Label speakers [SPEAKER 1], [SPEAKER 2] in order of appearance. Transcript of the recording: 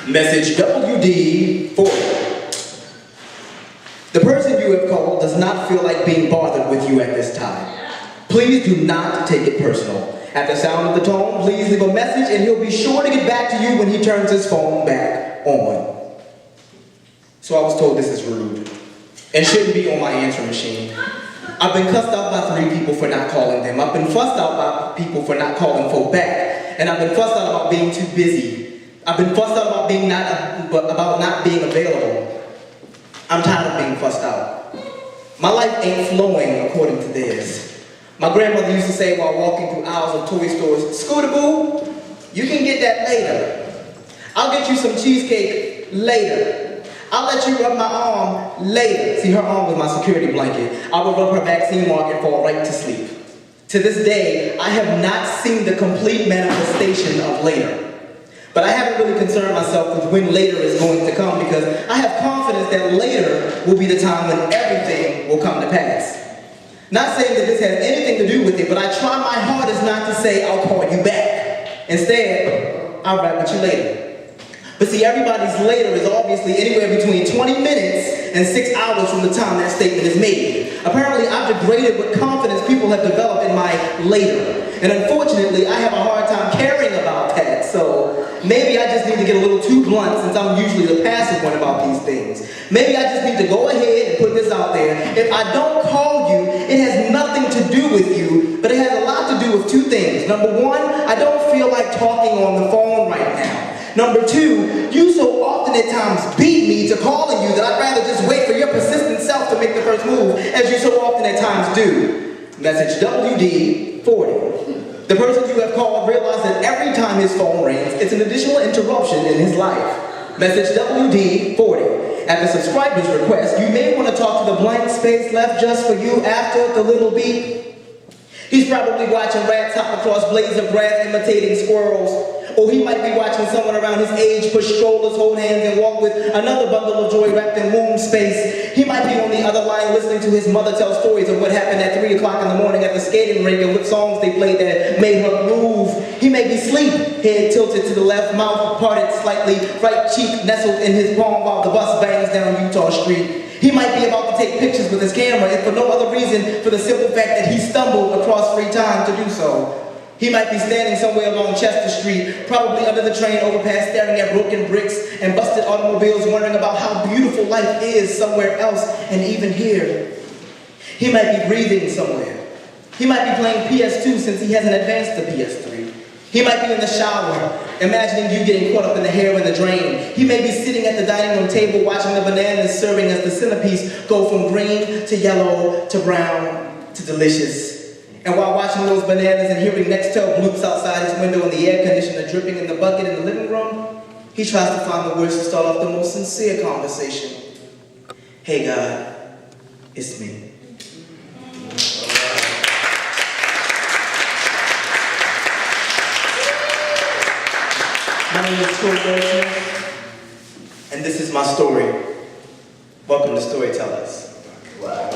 [SPEAKER 1] Message WD40. The person you have called does not feel like being bothered with you at this time. Please do not take it personal. At the sound of the tone, please leave a message and he'll be sure to get back to you when he turns his phone back on. So I was told this is rude and shouldn't be on my answering machine. I've been cussed out by 3 people for not calling them. I've been fussed out by people for not calling folk back. And I've been fussed out about being too busy. I've been fussed out about not being available. I'm tired of being fussed out. My life ain't flowing according to theirs. My grandmother used to say while walking through aisles of toy stores, "Scooter boo, you can get that later. I'll get you some cheesecake later. I'll let you rub my arm later." See, her arm was my security blanket. I would rub her vaccine mark and fall right to sleep. To this day, I have not seen the complete manifestation of later. But I haven't really concerned myself with when later is going to come because I have confidence that later will be the time when everything will come to pass. Not saying that this has anything to do with it, but I try my hardest not to say, "I'll call you back." Instead, "I'll write with you later." But see, everybody's later is obviously anywhere between 20 minutes and 6 hours from the time that statement is made. Apparently, I've degraded what confidence people have developed in my later. And unfortunately, I have a hard time caring about that, so maybe I just need to get a little too blunt since I'm usually the passive one about these things. Maybe I just need to go ahead and put this out there. If I don't call you, it has nothing to do with you, but it has a lot to do with 2 things. Number 1, I don't feel like talking on the phone right now. Number 2, you so often at times beat me to calling you that I'd rather just wait for your persistent self to make the first move, as you so often at times do. Message WD40. The person you have called realized that every time his phone rings, it's an additional interruption in his life. Message WD40. At the subscriber's request, you may want to talk to the blank space left just for you after the little beep. He's probably watching rats hop across blades of grass imitating squirrels. Or he might be watching someone around his age push strollers, hold hands, and walk with another bundle of joy wrapped in womb space. He might be on the other line listening to his mother tell stories of what happened at 3 o'clock in the morning at the skating rink and what songs they played that made her groove. He may be asleep, head tilted to the left, mouth parted slightly, right cheek nestled in his palm while the bus bangs down Utah Street. He might be about to take pictures with his camera, and for no other reason for the simple fact that he stumbled across free time to do so. He might be standing somewhere along Chester Street, probably under the train overpass, staring at broken bricks and busted automobiles, wondering about how beautiful life is somewhere else and even here. He might be breathing somewhere. He might be playing PS2 since he hasn't advanced to PS3. He might be in the shower, imagining you getting caught up in the hair in the drain. He may be sitting at the dining room table watching the bananas serving as the centerpiece go from green to yellow to brown to delicious. And while watching those bananas and hearing Nextel bloops outside his window and the air conditioner dripping in the bucket in the living room, he tries to find the words to start off the most sincere conversation. "Hey God, it's me." My name is Quill Wordsmith, and this is my story. Welcome to Storytellers. Wow.